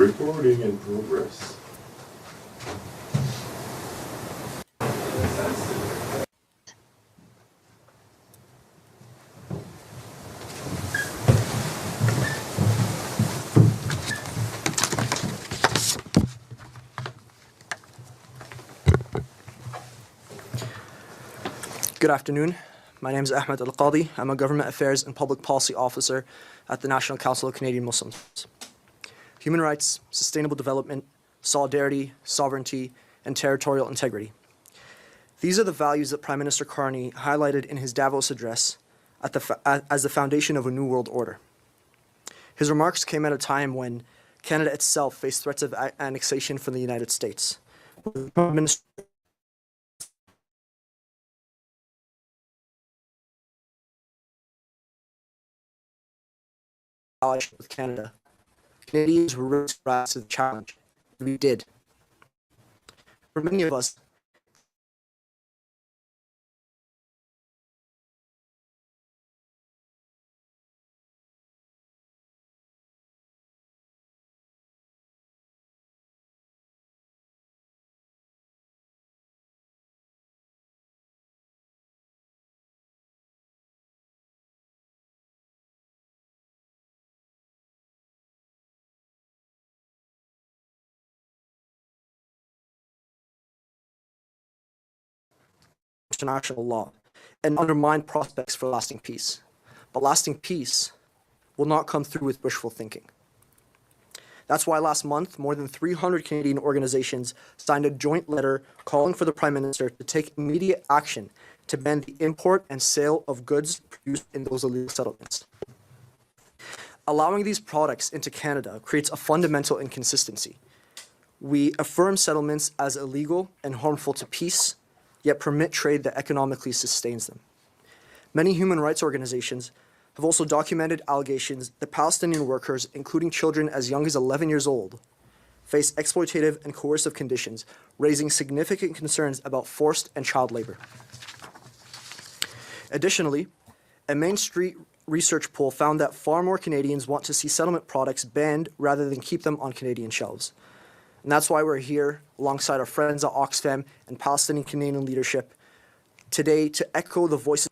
Recording in progress. Good afternoon. My name is Ahmed Al-Qadi. I'm a Government Affairs and Public Policy Officer at the National Council of Canadian Muslims. Human rights, sustainable development, solidarity, sovereignty, and territorial integrity. These are the values that Prime Minister Carney highlighted in his Davos address as the foundation of a new world order. His remarks came at a time when Canada itself faced threats of annexation from the United States. Prime Minister with Canada. Canadians were ready to rise to the challenge. We did. For many of us, international law and undermine prospects for lasting peace. But lasting peace will not come through with wishful thinking. That's why last month, more than 300 Canadian organizations signed a joint letter calling for the Prime Minister to take immediate action to ban the import and sale of goods produced in those illegal settlements. Allowing these products into Canada creates a fundamental inconsistency. We affirm settlements as illegal and harmful to peace, yet permit trade that economically sustains them. Many human rights organizations have also documented allegations that Palestinian workers, including children as young as 11 years old, face exploitative and coercive conditions, raising significant concerns about forced and child labor. Additionally, a Main Street research poll found that far more Canadians want to see settlement products banned rather than keep them on Canadian shelves. And that's why we're here alongside our friends at Oxfam and Palestinian Canadian leadership today to echo the voices.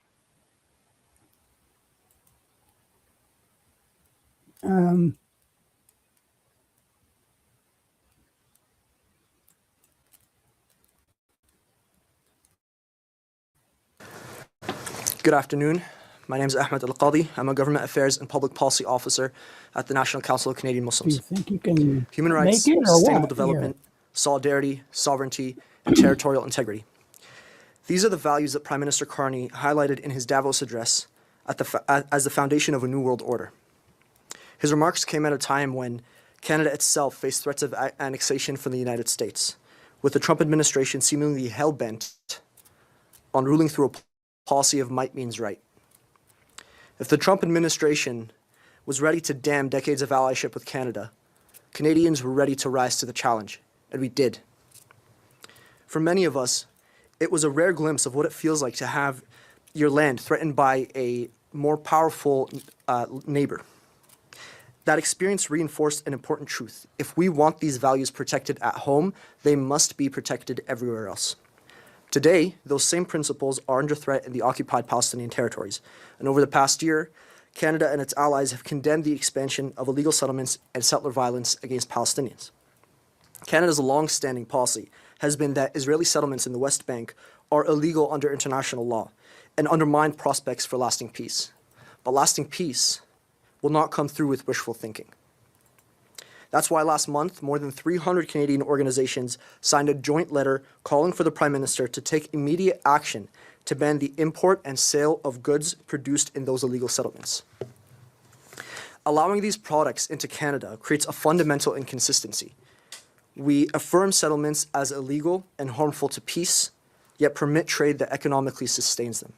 Good afternoon. My name is Ahmed Al-Qadi. I'm a Government Affairs and Public Policy Officer at the National Council of Canadian Muslims. Do you think you can Human rights, make it or sustainable what? development, solidarity, sovereignty, and territorial integrity. These are the values that Prime Minister Carney highlighted in his Davos address as the foundation of a new world order. His remarks came at a time when Canada itself faced threats of annexation from the United States, with the Trump administration seemingly hell-bent on ruling through a policy of might means right. If the Trump administration was ready to dam decades of allyship with Canada, Canadians were ready to rise to the challenge, and we did. For many of us, it was a rare glimpse of what it feels like to have your land threatened by a more powerful neighbor. That experience reinforced an important truth. If we want these values protected at home, they must be protected everywhere else. Today, those same principles are under threat in the occupied Palestinian territories. And over the past year, Canada and its allies have condemned the expansion of illegal settlements and settler violence against Palestinians. Canada's long-standing policy has been that Israeli settlements in the West Bank are illegal under international law and undermine prospects for lasting peace. But lasting peace will not come through with wishful thinking. That's why last month, more than 300 Canadian organizations signed a joint letter calling for the Prime Minister to take immediate action to ban the import and sale of goods produced in those illegal settlements. Allowing these products into Canada creates a fundamental inconsistency. We affirm settlements as illegal and harmful to peace, yet permit trade that economically sustains them.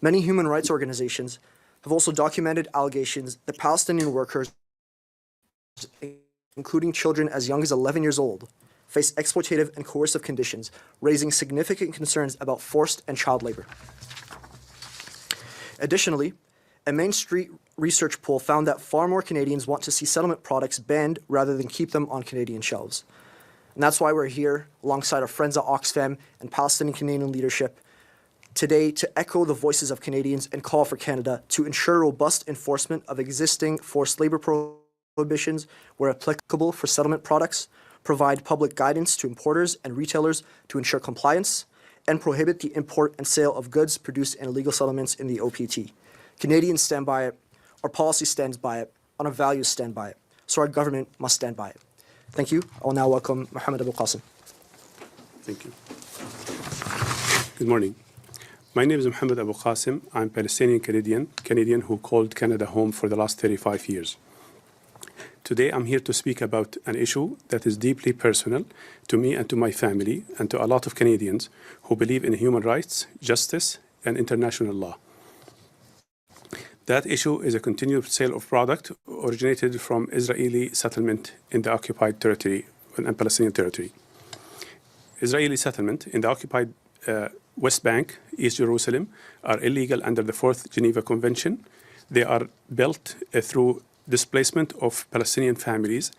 Many human rights organizations have also documented allegations that Palestinian workers, including children as young as 11 years old, face exploitative and coercive conditions, raising significant concerns about forced and child labor. Additionally, a Main Street research poll found that far more Canadians want to see settlement products banned rather than keep them on Canadian shelves. And that's why we're here alongside our friends at Oxfam and Palestinian Canadian leadership today to echo the voices of Canadians and call for Canada to ensure robust enforcement of existing forced labor prohibitions where applicable for settlement products, provide public guidance to importers and retailers to ensure compliance, and prohibit the import and sale of goods produced in illegal settlements in the OPT. Canadians stand by it, our policy stands by it, and our values stand by it. So our government must stand by it. Thank you. I will now welcome Mohammed Abu Qasim. Thank you. Good morning. My name is Mohammed Abu Qasim. I'm Palestinian Canadian who called Canada home for the last 35 years. Today, I'm here to speak about an issue that is deeply personal to me and to my family and to a lot of Canadians who believe in human rights, justice, and international law. That issue is a continued sale of product originated from Israeli settlement in the occupied territory and Palestinian territory. Israeli settlement in the occupied West Bank, East Jerusalem, are illegal under the 4th Geneva Convention. They are built through displacement of Palestinian families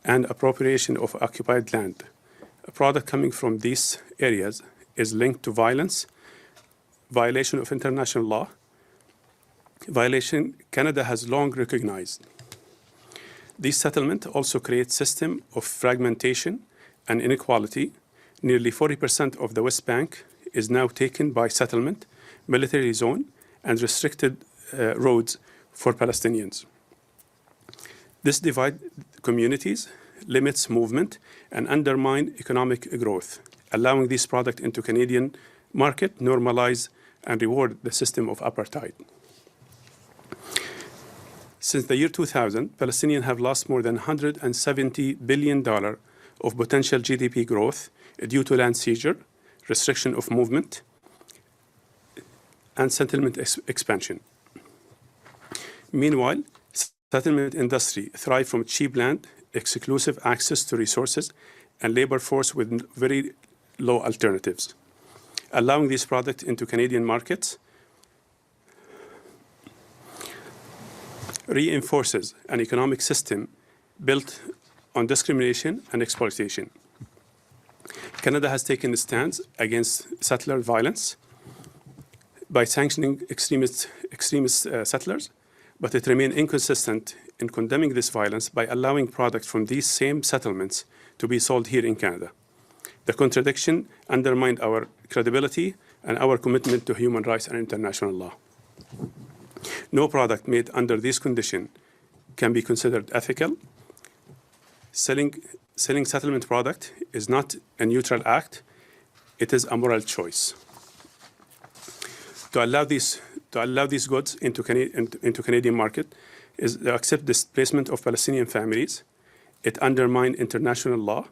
and appropriation of occupied land. A product coming from these areas is linked to violence, violation of international law, violation Canada has long recognized. This settlement also creates a system of fragmentation and inequality. Nearly 40% of the West Bank is now taken by settlement, military zone, and restricted roads for Palestinians. This divides communities, limits movement, and undermines economic growth, allowing this product into Canadian market, normalize, and reward the system of apartheid. Since the year 2000, Palestinians have lost more than $170 billion of potential GDP growth due to land seizure, restriction of movement, and settlement expansion. Meanwhile, settlement industry thrive from cheap land, exclusive access to resources, and labor force with very low alternatives. Allowing these products into Canadian markets reinforces an economic system built on discrimination and exploitation. Canada has taken a stance against settler violence by sanctioning extremist settlers, but it remains inconsistent in condemning this violence by allowing products from these same settlements to be sold here in Canada. The contradiction undermined our credibility and our commitment to human rights and international law. No product made under this condition can be considered ethical. Selling settlement product is not a neutral act, it is a moral choice. To allow these goods into Canadian market is to accept displacement of Palestinian families. It undermines international law.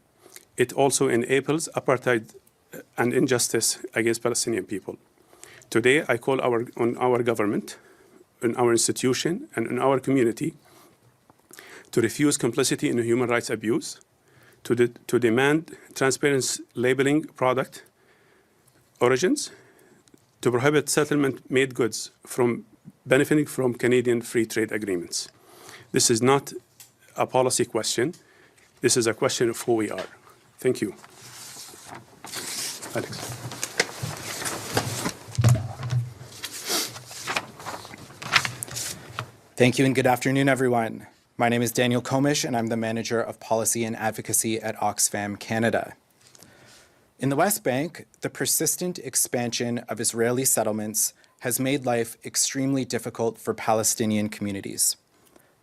It also enables apartheid and injustice against Palestinian people. Today, I call on our government, on our institution, and on our community to refuse complicity in human rights abuse, to demand transparent labeling product origins, to prohibit settlement-made goods from benefiting from Canadian free trade agreements. This is not a policy question. This is a question of who we are. Thank you. Alex. Thank you and good afternoon, everyone. My name is Daniel Komish, and I'm the Manager of Policy and Advocacy at Oxfam Canada. In the West Bank, the persistent expansion of Israeli settlements has made life extremely difficult for Palestinian communities.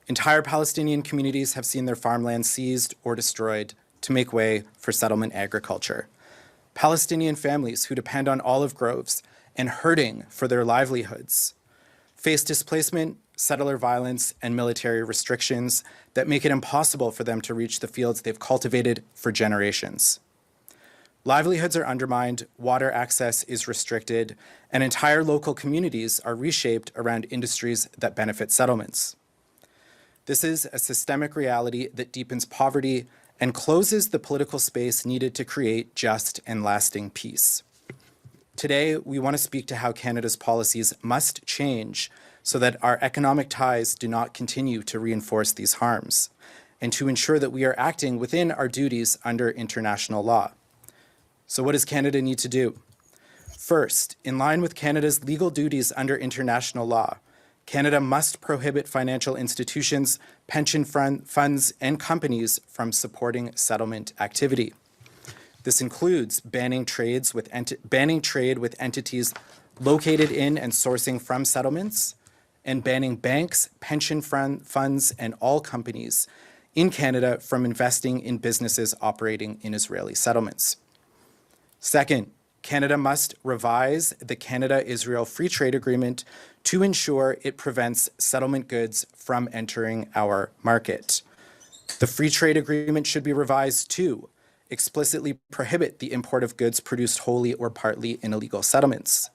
Entire Palestinian communities have seen their farmland seized or destroyed to make way for settlement agriculture. Palestinian families who depend on olive groves and herding for their livelihoods face displacement, settler violence, and military restrictions that make it impossible for them to reach the fields they've cultivated for generations. Livelihoods are undermined, water access is restricted, and entire local communities are reshaped around industries that benefit settlements. This is a systemic reality that deepens poverty and closes the political space needed to create just and lasting peace. Today, we want to speak to how Canada's policies must change so that our economic ties do not continue to reinforce these harms, and to ensure that we are acting within our duties under international law. So what does Canada need to do? First, in line with Canada's legal duties under international law, Canada must prohibit financial institutions, pension funds, and companies from supporting settlement activity. This includes banning trade with entities located in and sourcing from settlements, and banning banks, pension funds, and all companies in Canada from investing in businesses operating in Israeli settlements. Second, Canada must revise the Canada-Israel Free Trade Agreement to ensure it prevents settlement goods from entering our market. The Free Trade Agreement should be revised to explicitly prohibit the import of goods produced wholly or partly in illegal settlements,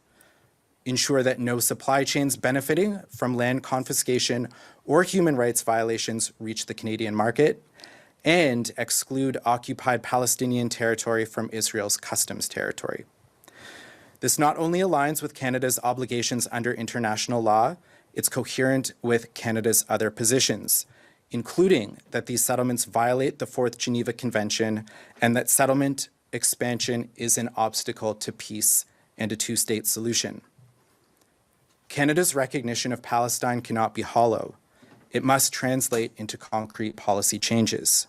ensure that no supply chains benefiting from land confiscation or human rights violations reach the Canadian market, and exclude Occupied Palestinian Territory from Israel's customs territory. This not only aligns with Canada's obligations under international law, it's coherent with Canada's other positions, including that these settlements violate the Fourth Geneva Convention and that settlement expansion is an obstacle to peace and a two-state solution. Canada's recognition of Palestine cannot be hollow. It must translate into concrete policy changes.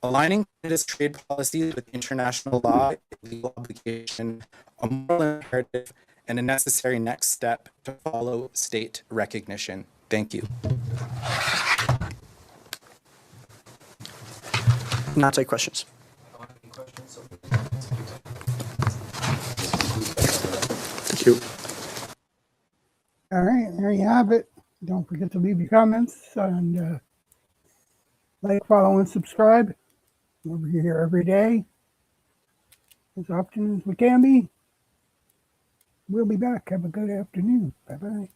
Aligning Canada's trade policies with international law is a legal obligation, a moral imperative, and a necessary next step to follow state recognition. Thank you. Now take questions. Thank you. All right, there you have it. Don't forget to leave your comments and like, follow, and subscribe. We're here every day, as often as we can be. We'll be back. Have a good afternoon. Bye-bye.